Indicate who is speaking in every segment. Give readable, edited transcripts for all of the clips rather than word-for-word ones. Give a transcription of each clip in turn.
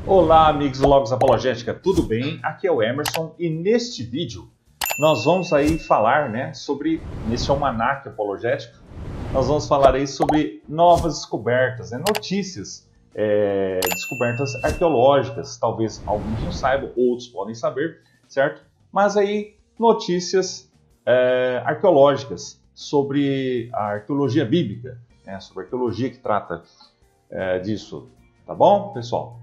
Speaker 1: Olá, amigos do Logos Apologética, tudo bem? Aqui é o Emerson e neste vídeo nós vamos aí falar, sobre, nesse almanaque apologético, nós vamos falar aí sobre novas descobertas, notícias, descobertas arqueológicas, talvez alguns não saibam, outros podem saber, certo? Mas aí notícias arqueológicas sobre a arqueologia bíblica, sobre a arqueologia que trata disso, tá bom, pessoal?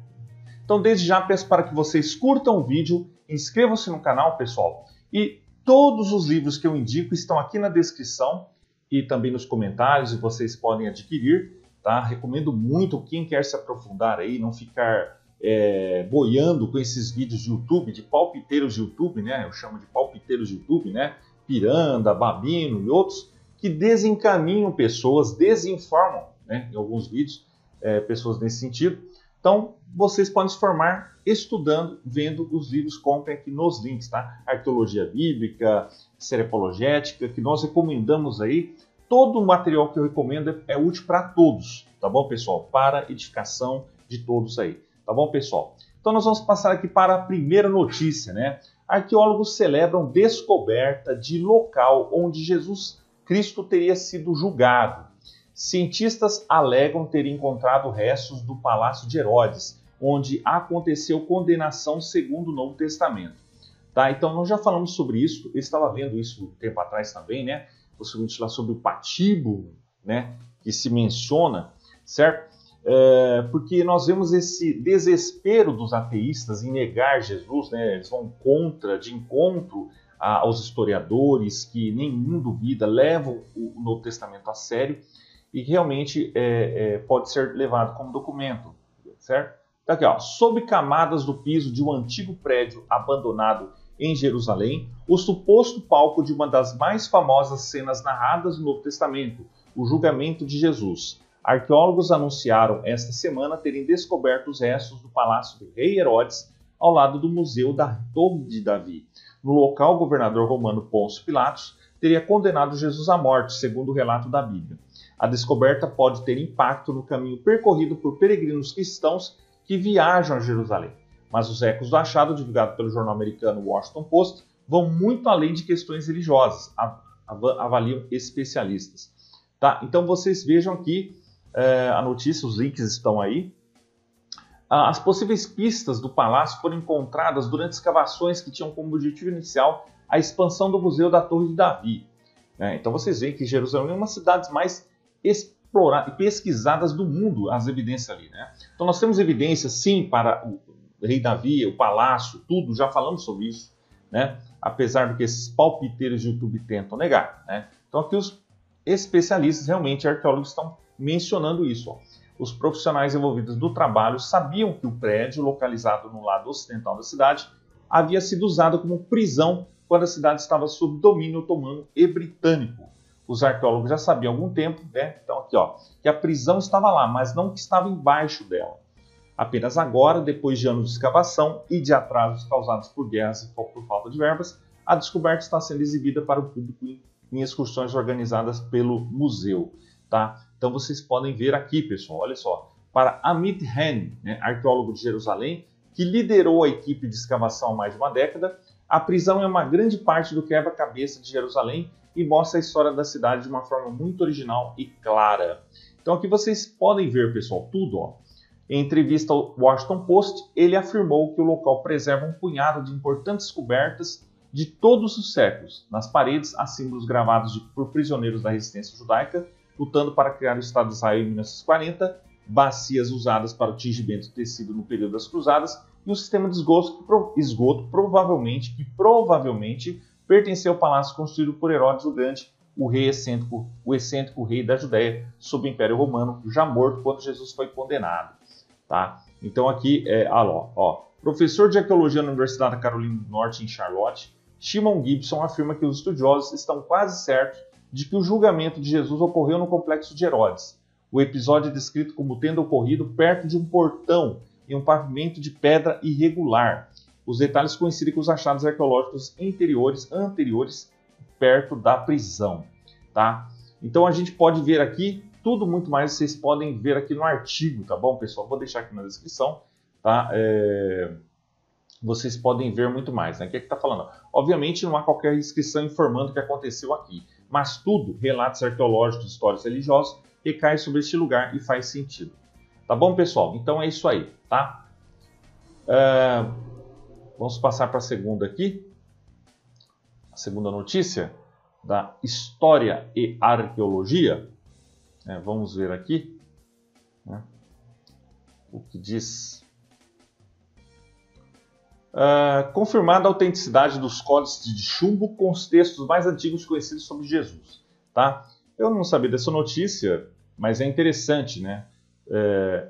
Speaker 1: Então, desde já, peço para que vocês curtam o vídeo, inscrevam-se no canal, pessoal. E todos os livros que eu indico estão aqui na descrição e também nos comentários, e vocês podem adquirir, tá? Recomendo muito quem quer se aprofundar aí, não ficar boiando com esses vídeos de YouTube, de palpiteiros de YouTube, eu chamo de palpiteiros de YouTube, Piranda, Babino e outros, que desencaminham pessoas, desinformam, em alguns vídeos, pessoas nesse sentido. Então, vocês podem se formar estudando, vendo os livros, comprem aqui nos links, tá? Arqueologia bíblica, série apologética, que nós recomendamos aí. Todo o material que eu recomendo é útil para todos, tá bom, pessoal? Para edificação de todos aí, tá bom, pessoal? Então, nós vamos passar aqui para a primeira notícia, Arqueólogos celebram descoberta de local onde Jesus Cristo teria sido julgado. Cientistas alegam ter encontrado restos do Palácio de Herodes, onde aconteceu condenação segundo o Novo Testamento. Tá? Então, nós já falamos sobre isso, eu estava vendo isso um tempo atrás também, possivelmente lá sobre o patíbulo, que se menciona, certo? Porque nós vemos esse desespero dos ateístas em negar Jesus, eles vão de encontro aos historiadores que nenhum duvida, levam o Novo Testamento a sério, e realmente pode ser levado como documento, certo? Então aqui, ó, sob camadas do piso de um antigo prédio abandonado em Jerusalém, o suposto palco de uma das mais famosas cenas narradas no Novo Testamento, o julgamento de Jesus. Arqueólogos anunciaram esta semana terem descoberto os restos do palácio do rei Herodes ao lado do Museu da Torre de Davi. No local, o governador romano Pôncio Pilatos teria condenado Jesus à morte, segundo o relato da Bíblia. A descoberta pode ter impacto no caminho percorrido por peregrinos cristãos que viajam a Jerusalém. Mas os ecos do achado, divulgado pelo jornal americano Washington Post, vão muito além de questões religiosas, avaliam especialistas. Tá? Então vocês vejam aqui a notícia, os links estão aí. As possíveis pistas do palácio foram encontradas durante escavações que tinham como objetivo inicial a expansão do Museu da Torre de Davi. Então vocês veem que Jerusalém é uma das cidades mais exploradas e pesquisadas do mundo, as evidências ali. Então nós temos evidências, sim, para o rei Davi, o palácio, tudo, já falamos sobre isso, apesar do que esses palpiteiros de YouTube tentam negar. Então aqui os especialistas, realmente arqueólogos, estão mencionando isso. Os profissionais envolvidos no trabalho sabiam que o prédio, localizado no lado ocidental da cidade, havia sido usado como prisão quando a cidade estava sob domínio otomano e britânico. Os arqueólogos já sabiam há algum tempo, então aqui, que a prisão estava lá, mas não que estava embaixo dela. Apenas agora, depois de anos de escavação e de atrasos causados por guerras e por falta de verbas, a descoberta está sendo exibida para o público em excursões organizadas pelo museu. Tá? Então vocês podem ver aqui, pessoal, olha só, para Amit Hen, arqueólogo de Jerusalém, que liderou a equipe de escavação há mais de uma década, a prisão é uma grande parte do quebra-cabeça de Jerusalém e mostra a história da cidade de uma forma muito original e clara. Então aqui vocês podem ver, pessoal, tudo. Em entrevista ao Washington Post, ele afirmou que o local preserva um punhado de importantes descobertas de todos os séculos. Nas paredes há símbolos gravados por prisioneiros da resistência judaica, lutando para criar o Estado de Israel em 1940, bacias usadas para o tingimento de tecido no período das Cruzadas, e um sistema de esgoto provavelmente pertenceu ao palácio construído por Herodes o Grande, o excêntrico rei da Judéia, sob o Império Romano, já morto quando Jesus foi condenado. Tá? Então aqui, professor de arqueologia na Universidade da Carolina do Norte, em Charlotte, Shimon Gibson afirma que os estudiosos estão quase certos de que o julgamento de Jesus ocorreu no complexo de Herodes. O episódio é descrito como tendo ocorrido perto de um portão em um pavimento de pedra irregular. Os detalhes coincidem com os achados arqueológicos anteriores perto da prisão. Tá? Então a gente pode ver aqui tudo muito mais, vocês podem ver aqui no artigo, tá bom, pessoal? Vou deixar aqui na descrição. tá? Vocês podem ver muito mais, né? O que é que está falando? Obviamente não há qualquer inscrição informando o que aconteceu aqui, mas tudo, relatos arqueológicos, histórias religiosas, recai sobre este lugar e faz sentido. Tá bom, pessoal? Então é isso aí, tá? Vamos passar para a segunda aqui. A segunda notícia da História e Arqueologia. Vamos ver aqui, né, o que diz. Confirmada a autenticidade dos códices de chumbo com os textos mais antigos conhecidos sobre Jesus. Tá? Eu não sabia dessa notícia, mas é interessante, né?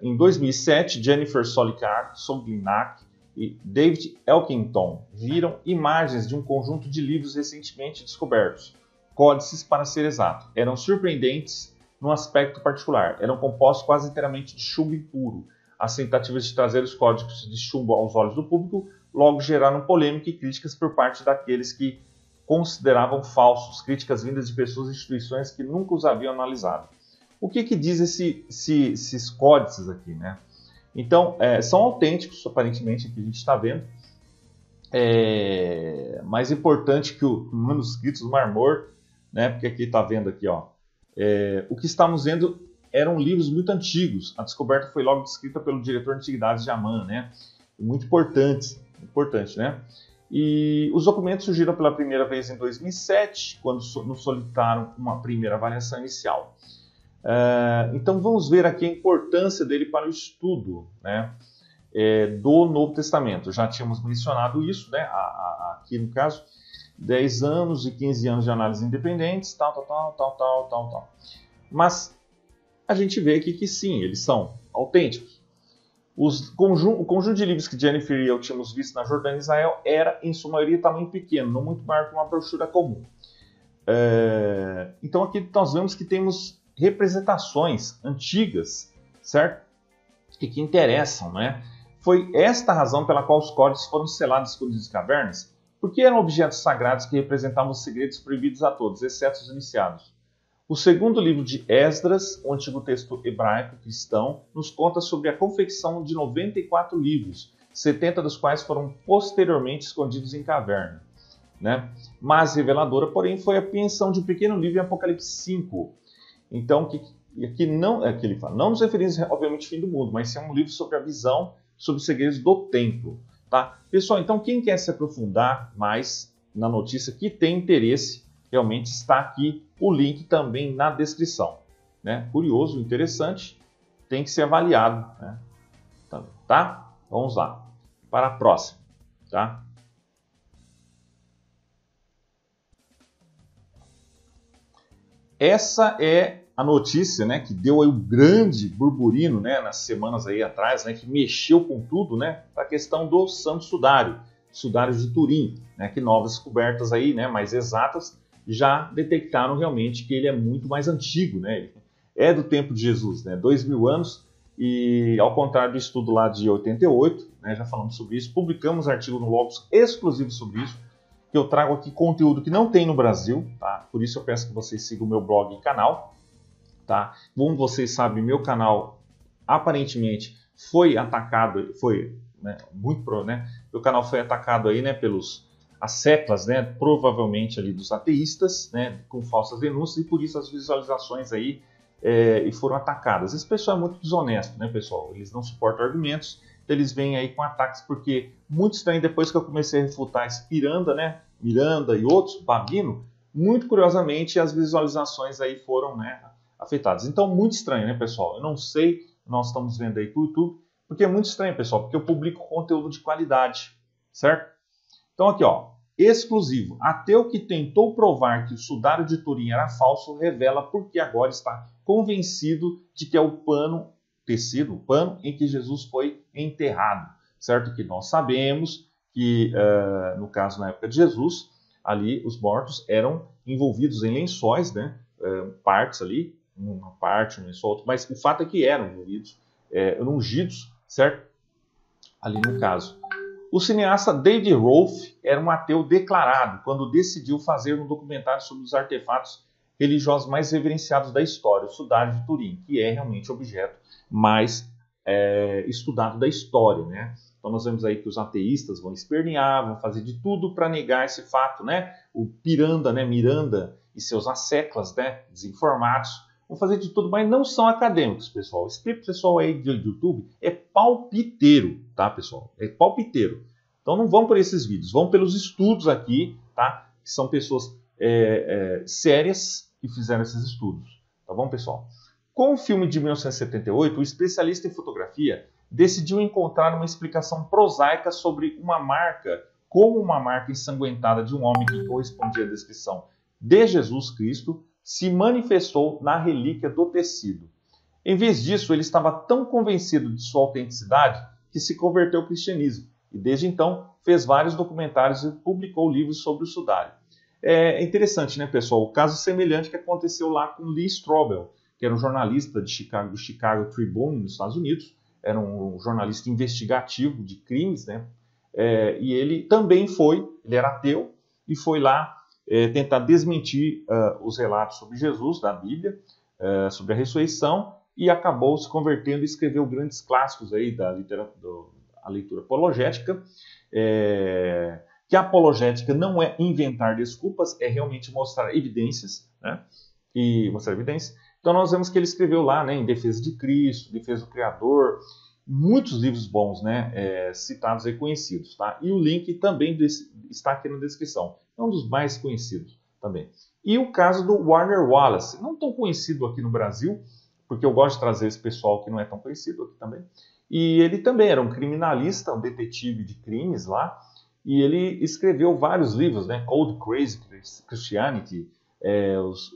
Speaker 1: Em 2007, Jennifer Solignac e David Elkington viram imagens de um conjunto de livros recentemente descobertos, códices para ser exato. Eram surpreendentes num aspecto particular. Eram compostos quase inteiramente de chumbo impuro. As tentativas de trazer os códices de chumbo aos olhos do público logo geraram polêmica e críticas por parte daqueles que consideravam falsos, críticas vindas de pessoas e instituições que nunca os haviam analisado. O que diz esses códices aqui, né? Então, são autênticos, aparentemente, aqui a gente está vendo. Mais importante que o manuscritos do Mar Morto, né? Porque aqui está vendo aqui, ó. O que estamos vendo eram livros muito antigos. A descoberta foi logo descrita pelo diretor de antiguidades de Amman, né? Muito importante, né? E os documentos surgiram pela primeira vez em 2007, quando nos solicitaram uma primeira avaliação inicial. Então vamos ver aqui a importância dele para o estudo, né, do Novo Testamento. Já tínhamos mencionado isso, né, aqui no caso, 10 anos e 15 anos de análise independentes, tal. Mas a gente vê aqui que sim, eles são autênticos. O conjunto de livros que Jennifer e eu tínhamos visto na Jordânia e Israel era, em sua maioria, tamanho pequeno, não muito maior que uma brochura comum. Então aqui nós vemos que temos representações antigas, certo? E que interessam, né? Foi esta a razão pela qual os códices foram selados e escondidos em cavernas, porque eram objetos sagrados que representavam os segredos proibidos a todos, exceto os iniciados. O segundo livro de Esdras, o antigo texto hebraico cristão, nos conta sobre a confecção de 94 livros, 70 dos quais foram posteriormente escondidos em caverna, né? Mais reveladora, porém, foi a apreensão de um pequeno livro em Apocalipse 5. Então, aqui não é que ele fala, não nos referimos, obviamente, ao fim do mundo, mas sim a um livro sobre a visão, sobre os segredos do templo. Tá? Pessoal, então quem quer se aprofundar mais na notícia, que tem interesse, realmente está aqui o link também na descrição. Né? Curioso, interessante, tem que ser avaliado. Né? Tá? Vamos lá, para a próxima. Tá? Essa é a notícia, né, que deu aí um grande burburino, né, nas semanas aí atrás, né, que mexeu com tudo, né, a questão do Santo Sudário de Turim, né, que novas descobertas aí, né, mais exatas já detectaram realmente que ele é muito mais antigo, né, ele é do tempo de Jesus, né, 2000 anos, e ao contrário do estudo lá de 88, né, já falamos sobre isso, publicamos artigo no Logos exclusivo sobre isso, que eu trago aqui conteúdo que não tem no Brasil, tá? Por isso eu peço que vocês sigam o meu blog e canal, tá? Como vocês sabem, meu canal aparentemente foi atacado, meu canal foi atacado aí, né, as seclas, né, provavelmente ali dos ateístas, né, com falsas denúncias, e por isso as visualizações aí e foram atacadas. Esse pessoal é muito desonesto, né, pessoal? Eles não suportam argumentos. Eles vêm aí com ataques, porque muito estranho, depois que eu comecei a refutar esse Piranda, né, Miranda e outros, Babino, muito curiosamente as visualizações aí foram, né, afetadas. Então, muito estranho, né, pessoal? Eu não sei, nós estamos vendo aí pro YouTube, porque é muito estranho, pessoal, porque eu publico conteúdo de qualidade, certo? Então aqui, ó, exclusivo. Ateu que tentou provar que o sudário de Turim era falso revela porque agora está convencido de que é o tecido, o pano em que Jesus foi enterrado, certo? Que nós sabemos que, no caso, na época de Jesus, ali os mortos eram envolvidos em lençóis, né? Partes ali, uma parte, um lençol, outro, mas o fato é que eram envolvidos, eram ungidos, certo? Ali no caso. O cineasta David Rolfe era um ateu declarado quando decidiu fazer um documentário sobre os artefatos religiosos mais reverenciados da história, o sudário de Turim, que é realmente o objeto mais estudado da história, né? Então nós vemos aí que os ateístas vão espernear, vão fazer de tudo para negar esse fato, né? O Piranda, né? Miranda e seus asseclas, né? Desinformados, vão fazer de tudo, mas não são acadêmicos, pessoal. Esse pessoal aí do YouTube é palpiteiro, tá, pessoal? É palpiteiro. Então não vão por esses vídeos, vão pelos estudos aqui, tá? Que são pessoas sérias que fizeram esses estudos, tá bom, pessoal? Com o filme de 1978, o especialista em fotografia decidiu encontrar uma explicação prosaica sobre uma marca, como uma marca ensanguentada de um homem que correspondia à descrição de Jesus Cristo, se manifestou na relíquia do tecido. Em vez disso, ele estava tão convencido de sua autenticidade que se converteu ao cristianismo e, desde então, fez vários documentários e publicou livros sobre o sudário. É interessante, né, pessoal? O caso semelhante que aconteceu lá com Lee Strobel, que era um jornalista de Chicago, do Chicago Tribune, nos Estados Unidos, era um jornalista investigativo de crimes, né? E ele também ele era ateu, e foi lá tentar desmentir os relatos sobre Jesus, da Bíblia, sobre a ressurreição, e acabou se convertendo e escreveu grandes clássicos aí da leitura apologética, que a apologética não é inventar desculpas, é realmente mostrar evidências, né? E mostrar evidências. Então nós vemos que ele escreveu lá, né, em defesa de Cristo, defesa do Criador, muitos livros bons, né, citados aí, conhecidos, tá? E o link também está aqui na descrição. É um dos mais conhecidos também. E o caso do Warner Wallace, não tão conhecido aqui no Brasil, porque eu gosto de trazer esse pessoal que não é tão conhecido aqui também. E ele também era um criminalista, um detetive de crimes lá, e ele escreveu vários livros, né, Cold Crazy Christianity,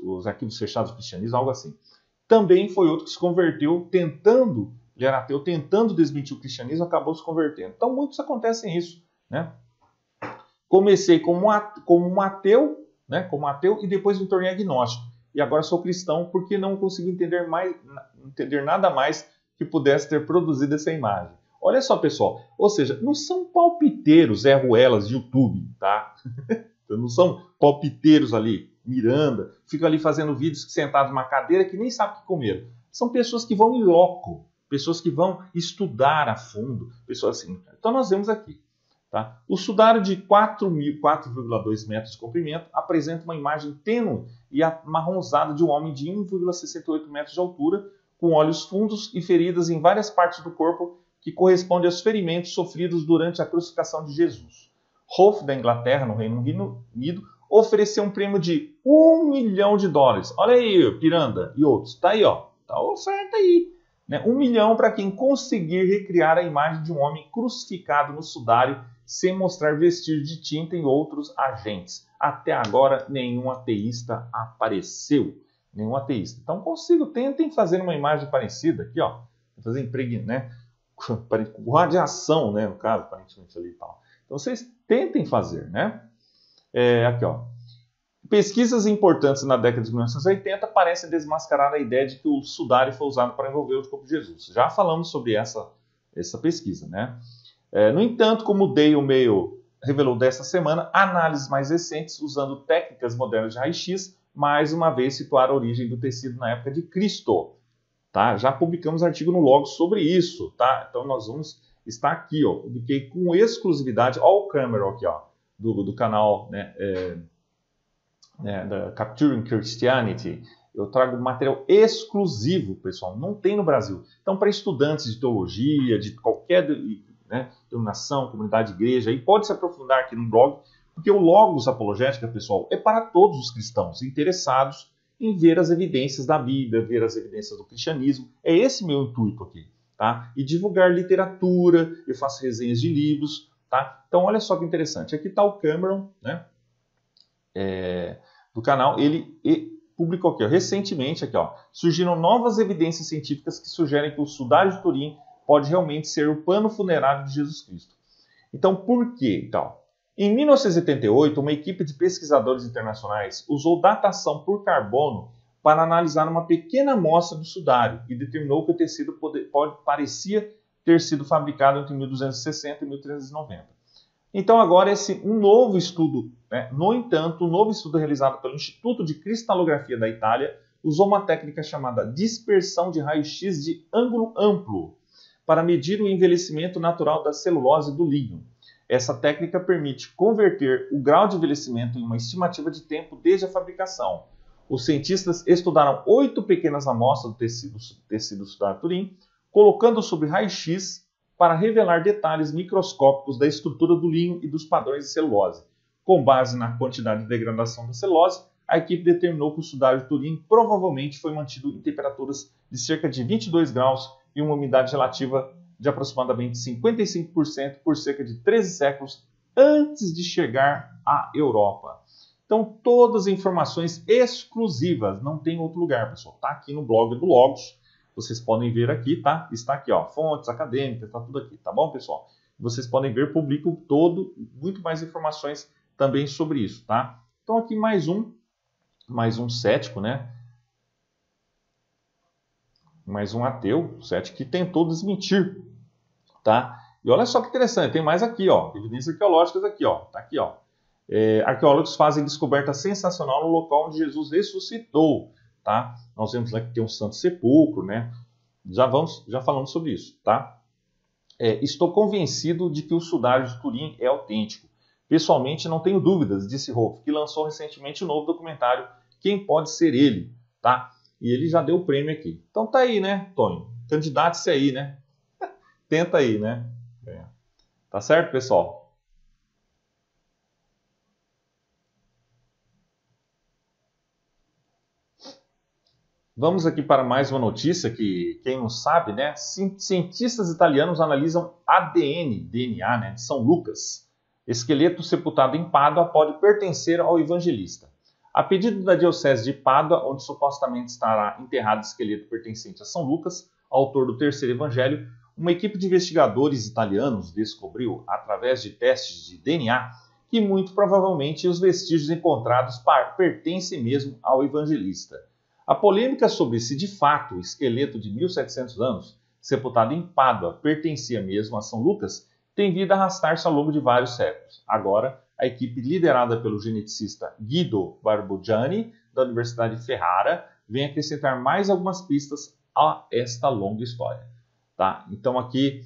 Speaker 1: os arquivos fechados do cristianismo, algo assim. Também foi outro que se converteu ele era ateu, tentando desmentir o cristianismo, acabou se convertendo. Então muitos acontecem isso, né? Comecei como um ateu, né, e depois me tornei agnóstico. E agora sou cristão porque não consigo entender nada mais que pudesse ter produzido essa imagem. Olha só, pessoal, ou seja, não são palpiteiros Zé Ruelas de YouTube, tá? Não são palpiteiros ali, Miranda, ficam ali fazendo vídeos sentados numa cadeira que nem sabem o que comeram. São pessoas que vão em loco, pessoas que vão estudar a fundo, pessoas assim. Então nós vemos aqui, tá? O sudário de 4,2 metros de comprimento apresenta uma imagem tênue e amarronzada de um homem de 1,68 metros de altura, com olhos fundos e feridas em várias partes do corpo que correspondem aos ferimentos sofridos durante a crucificação de Jesus. Hof, da Inglaterra, no Reino Unido, ofereceu um prêmio de $1 milhão. Olha aí, Piranda e outros. Tá aí, ó. Tá a oferta aí. Né? 1 milhão para quem conseguir recriar a imagem de um homem crucificado no sudário sem mostrar vestígios de tinta e outros agentes. Até agora, nenhum ateísta apareceu. Nenhum ateísta. Então, tentem fazer uma imagem parecida aqui, ó. Fazer né? Com radiação, né? No caso, aparentemente ali e tal. Então, vocês tentem fazer, né? Aqui, ó. Pesquisas importantes na década de 1980 parecem desmascarar a ideia de que o sudário foi usado para envolver o corpo de Jesus. Já falamos sobre essa pesquisa, né? No entanto, como o Dale Mayo revelou desta semana, análises mais recentes, usando técnicas modernas de raio-x, mais uma vez situaram a origem do tecido na época de Cristo. Tá? Já publicamos artigo no Logos sobre isso, tá? Então nós vamos estar aqui, ó, publiquei com exclusividade, ó, o Cameron aqui, ó, do canal, né, da Capturing Christianity. Eu trago material exclusivo, pessoal, não tem no Brasil. Então, para estudantes de teologia, de qualquer, né, denominação, comunidade, igreja, aí pode se aprofundar aqui no blog, porque o Logos Apologética, pessoal, é para todos os cristãos interessados em ver as evidências da Bíblia, ver as evidências do cristianismo. É esse meu intuito aqui, tá? E divulgar literatura, eu faço resenhas de livros, tá? Então, olha só que interessante. Aqui está o Cameron, né? Do canal. Ele publicou aqui, ó, recentemente, aqui, ó, surgiram novas evidências científicas que sugerem que o sudário de Turim pode realmente ser o pano funerário de Jesus Cristo. Então, por quê? Então, em 1978, uma equipe de pesquisadores internacionais usou datação por carbono para analisar uma pequena amostra do sudário e determinou que o tecido parecia ter sido fabricado entre 1260 e 1390. Então agora um novo estudo, né? No entanto, um novo estudo realizado pelo Instituto de Cristalografia da Itália usou uma técnica chamada dispersão de raio-x de ângulo amplo para medir o envelhecimento natural da celulose do linho. Essa técnica permite converter o grau de envelhecimento em uma estimativa de tempo desde a fabricação. Os cientistas estudaram 8 pequenas amostras do tecido sudário Turim, colocando sob raio-x para revelar detalhes microscópicos da estrutura do linho e dos padrões de celulose. Com base na quantidade de degradação da celulose, a equipe determinou que o sudário de Turim provavelmente foi mantido em temperaturas de cerca de 22 graus e uma umidade relativa de aproximadamente 55% por cerca de 13 séculos antes de chegar à Europa. Então, todas as informações exclusivas, não tem outro lugar, pessoal. Está aqui no blog do Logos. Vocês podem ver aqui, tá? Está aqui, ó, fontes acadêmicas, está tudo aqui, tá bom, pessoal? Vocês podem ver, publico muito mais informações também sobre isso, tá? Então, aqui mais um cético, né? Mais um ateu, cético, que tentou desmentir, tá? E olha só que interessante, tem mais aqui, ó, evidências arqueológicas aqui, ó, tá aqui, ó. Arqueólogos fazem descoberta sensacional no local onde Jesus ressuscitou, tá? Nós vemos aqui que tem um santo sepulcro, né? Já falamos sobre isso, tá? Estou convencido de que o sudário de Turim é autêntico. Pessoalmente, não tenho dúvidas, disse Rolf, que lançou recentemente um novo documentário, Quem Pode Ser Ele, tá? E ele já deu o prêmio aqui. Então tá aí, né, Tonho? Candidate-se aí, né? Tenta aí, né? Tá certo, pessoal? Vamos aqui para mais uma notícia que, quem não sabe, né? Cientistas italianos analisam DNA, né, de São Lucas. Esqueleto sepultado em Pádua pode pertencer ao evangelista. A pedido da Diocese de Pádua, onde supostamente estará enterrado o esqueleto pertencente a São Lucas, autor do terceiro evangelho, uma equipe de investigadores italianos descobriu, através de testes de DNA, que muito provavelmente os vestígios encontrados pertencem mesmo ao evangelista. A polêmica sobre se de fato o esqueleto de 1700 anos, sepultado em Pádua, pertencia mesmo a São Lucas, tem vindo a arrastar-se ao longo de vários séculos. Agora, a equipe liderada pelo geneticista Guido Barbugiani, da Universidade de Ferrara, vem acrescentar mais algumas pistas a esta longa história. Tá? Então aqui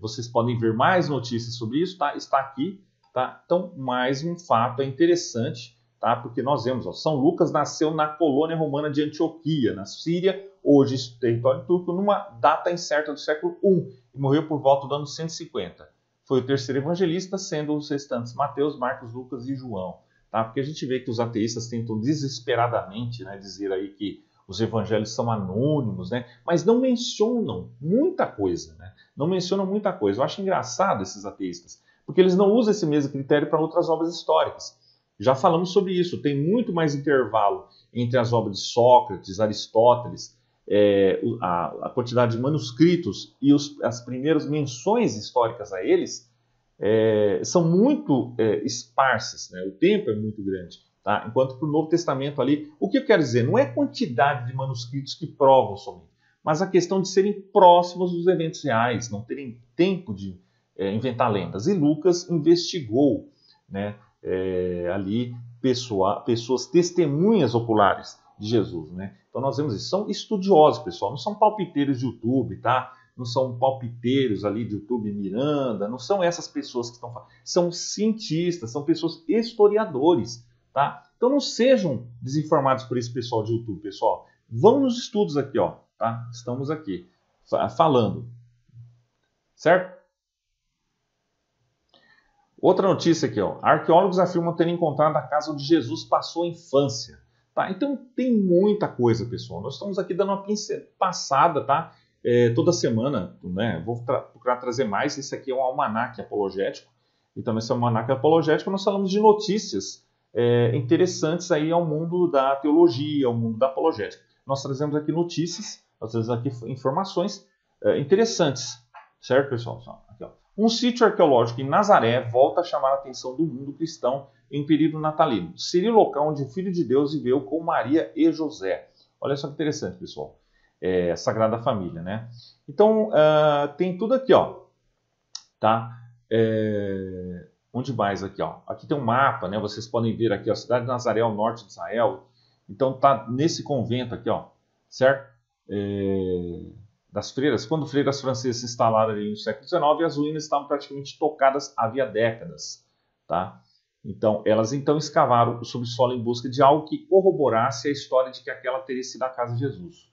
Speaker 1: vocês podem ver mais notícias sobre isso, tá? Está aqui. Tá? Então, mais um fato interessante, tá? Porque nós vemos, ó, São Lucas nasceu na colônia romana de Antioquia, na Síria, hoje território turco, numa data incerta do século I, e morreu por volta do ano 150. Foi o terceiro evangelista, sendo os restantes Mateus, Marcos, Lucas e João. Tá? Porque a gente vê que os ateístas tentam desesperadamente, né, dizer aí que os evangelhos são anônimos, né? Mas não mencionam muita coisa, né? Não mencionam muita coisa. Eu acho engraçado esses ateístas, porque eles não usam esse mesmo critério para outras obras históricas. Já falamos sobre isso, tem muito mais intervalo entre as obras de Sócrates, Aristóteles, a quantidade de manuscritos e as primeiras menções históricas a eles são muito esparsas, né? O tempo é muito grande. Tá? Enquanto para o Novo Testamento ali, o que eu quero dizer? Não é a quantidade de manuscritos que provam somente, mas a questão de serem próximos dos eventos reais, não terem tempo de inventar lendas. E Lucas investigou, né, ali pessoas testemunhas oculares de Jesus. Né? Então nós vemos isso. São estudiosos, pessoal, não são palpiteiros de YouTube, tá? Não são palpiteiros ali de YouTube Miranda, não são essas pessoas que estão falando. São cientistas, são pessoas historiadores. Tá? Então não sejam desinformados por esse pessoal de YouTube, pessoal. Vão nos estudos aqui, ó, tá? Estamos aqui falando. Certo? Outra notícia aqui, ó. Arqueólogos afirmam terem encontrado a casa onde Jesus passou a infância. Tá? Então tem muita coisa, pessoal. Nós estamos aqui dando uma passada, tá? Toda semana, né? Vou procurar trazer mais. Esse aqui é um almanaque apologético. Então nesse almanaque apologético nós falamos de notícias interessantes aí ao mundo da teologia, ao mundo da apologética. Nós trazemos aqui notícias, nós trazemos aqui informações interessantes, certo, pessoal? Aqui, ó. Um sítio arqueológico em Nazaré volta a chamar a atenção do mundo cristão em período natalino. Seria o local onde o Filho de Deus viveu com Maria e José. Olha só que interessante, pessoal. A Sagrada Família, né? Então, tem tudo aqui, ó. Tá? Onde mais aqui, ó? Aqui tem um mapa, né? Vocês podem ver aqui, ó, a cidade de Nazaré, ao norte de Israel. Então tá nesse convento aqui, ó, certo? das freiras, quando freiras francesas se instalaram ali no século XIX, as ruínas estavam praticamente tocadas havia décadas, tá? Então, elas então escavaram o subsolo em busca de algo que corroborasse a história de que aquela teria sido a casa de Jesus.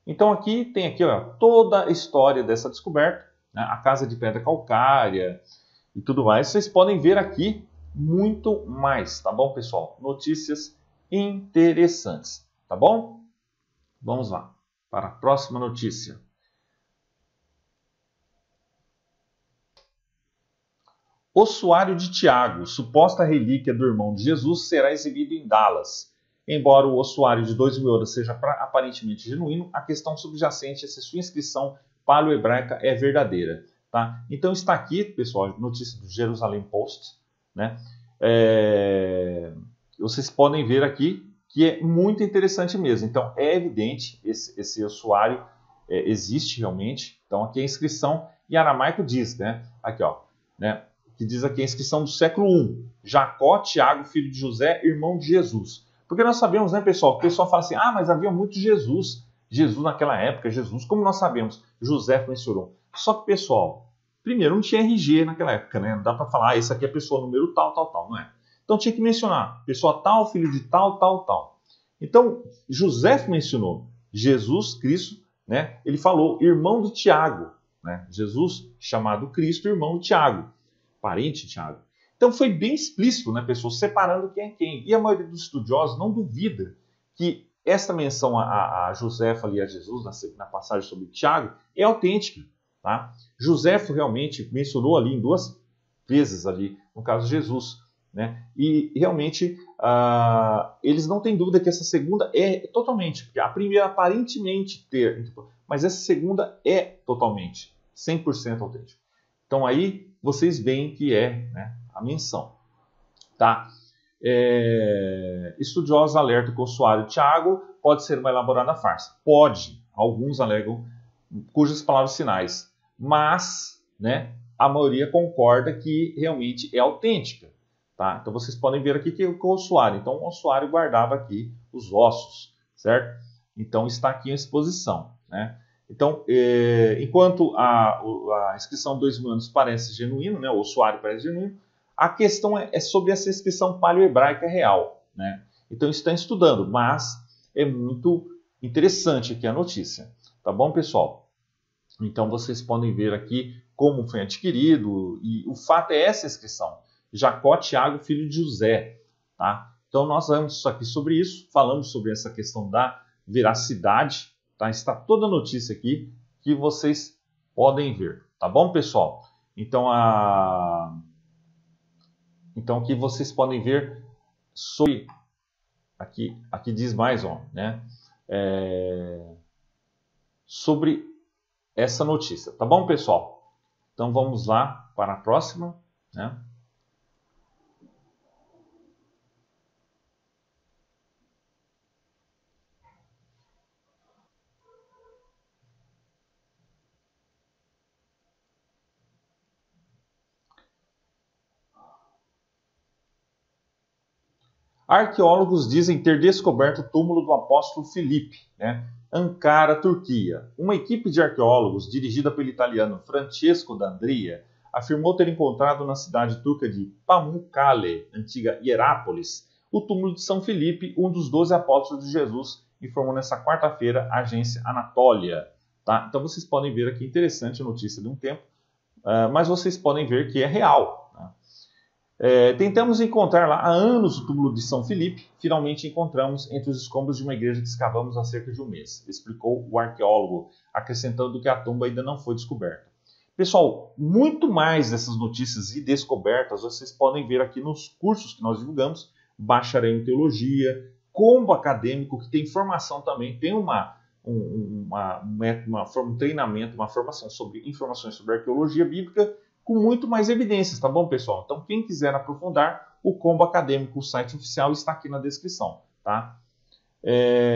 Speaker 1: Então aqui tem aqui, ó, toda a história dessa descoberta, né? A casa de pedra calcária e tudo mais. Vocês podem ver aqui muito mais, tá bom, pessoal? Notícias interessantes, tá bom? Vamos lá para a próxima notícia. Ossuário de Tiago, suposta relíquia do irmão de Jesus, será exibido em Dallas. Embora o ossuário de 2.000 euros seja aparentemente genuíno, a questão subjacente é se sua inscrição paleohebraica é verdadeira. Tá? Então está aqui, pessoal, notícia do Jerusalem Post, né? Vocês podem ver aqui que é muito interessante mesmo. Então é evidente, esse ossuário existe realmente. Então aqui a inscrição em aramaico diz, né? Aqui, ó, né? Que diz aqui a inscrição do século I. Jacó, Tiago, filho de José, irmão de Jesus. Porque nós sabemos, né, pessoal? O pessoal fala assim, mas havia muito Jesus. Jesus naquela época, Jesus, como nós sabemos, José mencionou. Só que, pessoal, primeiro, não tinha RG naquela época, né? Não dá para falar, esse aqui é a pessoa número tal, tal, tal, não é? Então tinha que mencionar, pessoa tal, filho de tal, tal, tal. Então, José mencionou Jesus Cristo, né? Ele falou irmão de Tiago, né? Jesus chamado Cristo, irmão de Tiago, parente de Tiago. Então foi bem explícito, né, pessoal, separando quem é quem. E a maioria dos estudiosos não duvida que esta menção a Joséfo ali, a Jesus, na passagem sobre Tiago, é autêntica. Tá? Joséfo realmente mencionou ali em 2 vezes, ali, no caso de Jesus. Né? E realmente eles não têm dúvida que essa segunda é totalmente, porque a primeira aparentemente mas essa segunda é totalmente, 100% autêntica. Então aí vocês veem que é, né, a menção. Tá? Estudiosos alertam que o ossuário de Tiago pode ser uma elaborada farsa. Pode, alguns alegam, cujas palavras sinais, mas, né, a maioria concorda que realmente é autêntica. Tá? Então vocês podem ver aqui que o ossuário. Então o ossuário guardava aqui os ossos, certo? Então está aqui em exposição, né? Então, enquanto a inscrição 2.000 anos parece genuíno, né, o ossuário parece genuíno, a questão é sobre essa inscrição paleohebraica real. Né? Então, estão estudando, mas é muito interessante aqui a notícia. Tá bom, pessoal? Então, vocês podem ver aqui como foi adquirido, e o fato é essa inscrição. Jacó, Tiago, filho de José. Tá? Então, nós vamos aqui sobre isso, falamos sobre essa questão da veracidade. Tá? Está toda a notícia aqui que vocês podem ver. Tá bom, pessoal? Então, então aqui vocês podem ver sobre... Aqui diz mais, ó, né? Sobre essa notícia. Tá bom, pessoal? Então, vamos lá para a próxima, né? Arqueólogos dizem ter descoberto o túmulo do apóstolo Filipe, né? Ankara, Turquia. Uma equipe de arqueólogos, dirigida pelo italiano Francesco D'Andria, afirmou ter encontrado na cidade turca de Pamukkale, antiga Hierápolis, o túmulo de São Filipe, um dos 12 apóstolos de Jesus, informou nesta quarta-feira a agência Anatólia. Tá? Então vocês podem ver aqui, interessante a notícia de um tempo, mas vocês podem ver que é real. Tentamos encontrar lá há anos o túmulo de São Filipe, finalmente encontramos entre os escombros de uma igreja que escavamos há cerca de um mês, explicou o arqueólogo, acrescentando que a tumba ainda não foi descoberta. Pessoal, muito mais dessas notícias e descobertas vocês podem ver aqui nos cursos que nós divulgamos, Bacharel em Teologia, Combo Acadêmico, que tem formação também, tem um treinamento, uma formação sobre informações sobre arqueologia bíblica, com muito mais evidências, tá bom, pessoal? Então, quem quiser aprofundar, o Combo Acadêmico, o site oficial, está aqui na descrição, tá?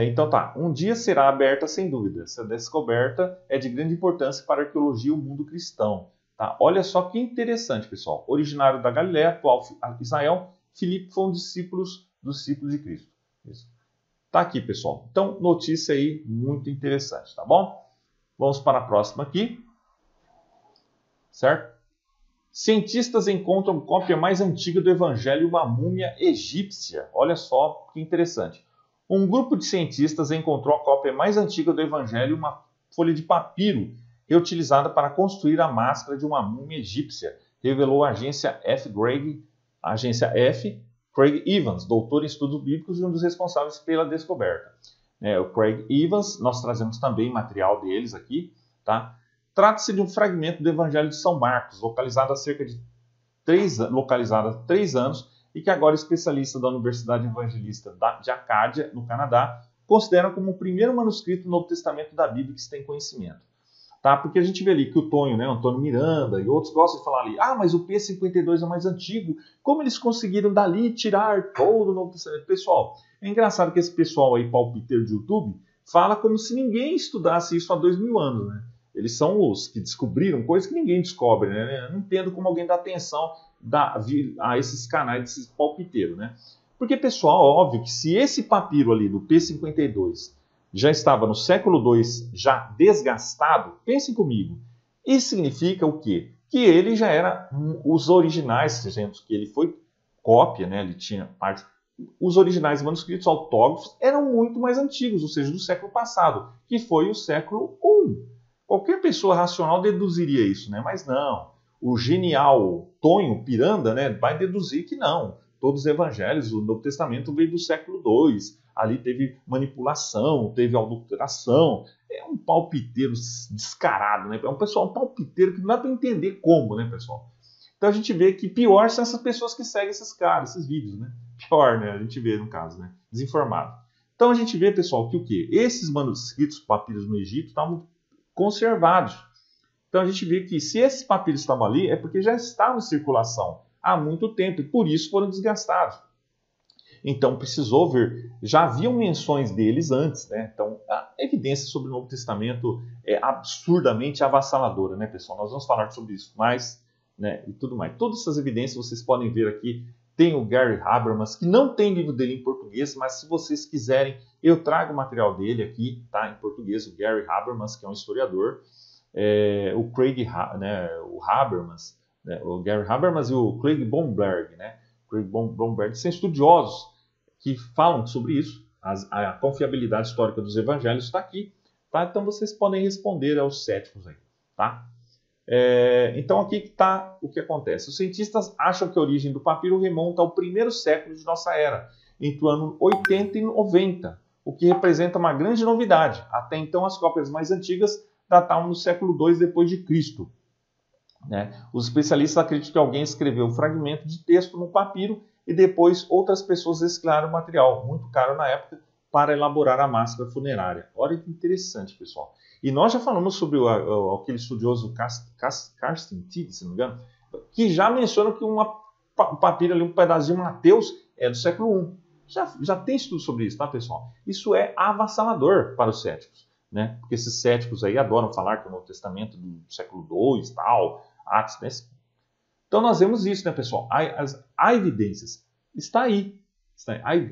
Speaker 1: Então tá, um dia será aberta sem dúvida. Essa descoberta é de grande importância para a arqueologia e o mundo cristão. Tá? Olha só que interessante, pessoal. Originário da Galiléia, atual Israel, Filipe foi um dos discípulos de Cristo. Isso. Tá aqui, pessoal. Então, notícia aí muito interessante, tá bom? Vamos para a próxima aqui. Certo? Cientistas encontram cópia mais antiga do Evangelho, uma múmia egípcia. Olha só que interessante. Um grupo de cientistas encontrou a cópia mais antiga do Evangelho, uma folha de papiro reutilizada para construir a máscara de uma múmia egípcia, revelou a agência F. Craig Evans, doutor em estudos bíblicos e um dos responsáveis pela descoberta. O Craig Evans, nós trazemos também material deles aqui, tá? Trata-se de um fragmento do Evangelho de São Marcos, localizado há 3 anos, e que agora especialistas da Universidade Evangelista de Acádia, no Canadá, consideram como o primeiro manuscrito do Novo Testamento da Bíblia que se tem conhecimento. Tá? Porque a gente vê ali que o Tonho, Antônio Miranda e outros gostam de falar ali, mas o P52 é mais antigo, como eles conseguiram dali tirar todo o Novo Testamento? Pessoal, é engraçado que esse pessoal aí, palpiteiro de YouTube, fala como se ninguém estudasse isso há 2000 anos, né? Eles são os que descobriram coisas que ninguém descobre, né? Eu não entendo como alguém dá atenção a esses canais, desses palpiteiros, né? Porque, pessoal, óbvio que se esse papiro ali do P52 já estava no século II, já desgastado, pensem comigo, isso significa o quê? Que ele já era os originais, dizendo que ele foi cópia, né? Ele tinha parte. Os originais manuscritos autógrafos eram muito mais antigos, ou seja, do século passado, que foi o século I. Qualquer pessoa racional deduziria isso, né? Mas não. O genial Tonho Miranda, né, vai deduzir que não. Todos os evangelhos, o Novo Testamento veio do século II. Ali teve manipulação, teve adulteração. É um palpiteiro descarado, né? É um palpiteiro que não dá para entender como, né, pessoal? Então a gente vê que pior são essas pessoas que seguem esses caras, esses vídeos, né? Pior, né? A gente vê no caso, né? Desinformado. Então a gente vê, pessoal, que o quê? Esses manuscritos, papiros no Egito, estavam conservados. Então a gente vê que se esses papiros estavam ali, é porque já estavam em circulação há muito tempo e por isso foram desgastados. Então precisou ver, já haviam menções deles antes, né? Então a evidência sobre o Novo Testamento é absurdamente avassaladora, né, pessoal? Nós vamos falar sobre isso mais, né, e tudo mais. Todas essas evidências vocês podem ver aqui. Tem o Gary Habermas, que não tem livro dele em português, mas se vocês quiserem, eu trago o material dele aqui, tá, em português, o Gary Habermas, que é um historiador, o Craig, né, o Habermas, né, o Gary Habermas e o Craig Blomberg, né, Craig Blomberg, são estudiosos que falam sobre isso, a confiabilidade histórica dos evangelhos está aqui, tá? Então vocês podem responder aos céticos aí, tá? Então aqui está o que acontece. Os cientistas acham que a origem do papiro remonta ao primeiro século de nossa era, entre o ano 80 e 90, o que representa uma grande novidade. Até então as cópias mais antigas datavam no século II depois de Cristo. Né? Os especialistas acreditam que alguém escreveu um fragmento de texto no papiro e depois outras pessoas reciclaram o material, muito caro na época, para elaborar a máscara funerária. Olha que interessante, pessoal. E nós já falamos sobre aquele estudioso Carsten Tigg, se não me engano, que já menciona que um papiro ali, um pedacinho de Mateus, é do século I. Já tem estudo sobre isso, tá, pessoal? Isso é avassalador para os céticos, né? Porque esses céticos aí adoram falar que o Novo Testamento do século II, tal, Atos, né? Então nós vemos isso, né, pessoal? Há evidências. Está aí,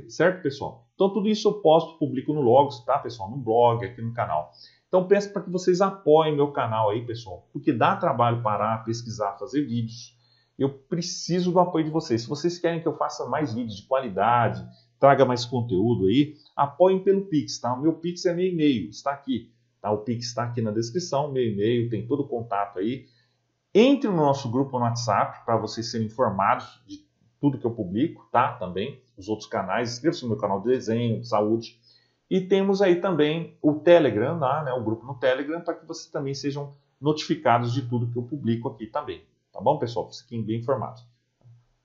Speaker 1: certo, pessoal? Então tudo isso eu posto, publico no Logos, tá, pessoal? No blog, aqui no canal. Então peço para que vocês apoiem meu canal aí, pessoal, porque dá trabalho parar, pesquisar, fazer vídeos. Eu preciso do apoio de vocês. Se vocês querem que eu faça mais vídeos de qualidade, traga mais conteúdo aí, apoiem pelo Pix, tá? O meu Pix é meu e-mail, está aqui. Tá? O Pix está aqui na descrição, meu e-mail, tem todo o contato aí. Entre no nosso grupo no WhatsApp para vocês serem informados de tudo que eu publico, tá? Também, os outros canais, inscreva-se no meu canal de desenho, de saúde. E temos aí também o Telegram, né, o grupo no Telegram, para que vocês também sejam notificados de tudo que eu publico aqui também. Tá bom, pessoal? Fiquem bem informados.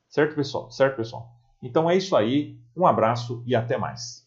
Speaker 1: Certo, pessoal? Certo, pessoal? Então é isso aí. Um abraço e até mais.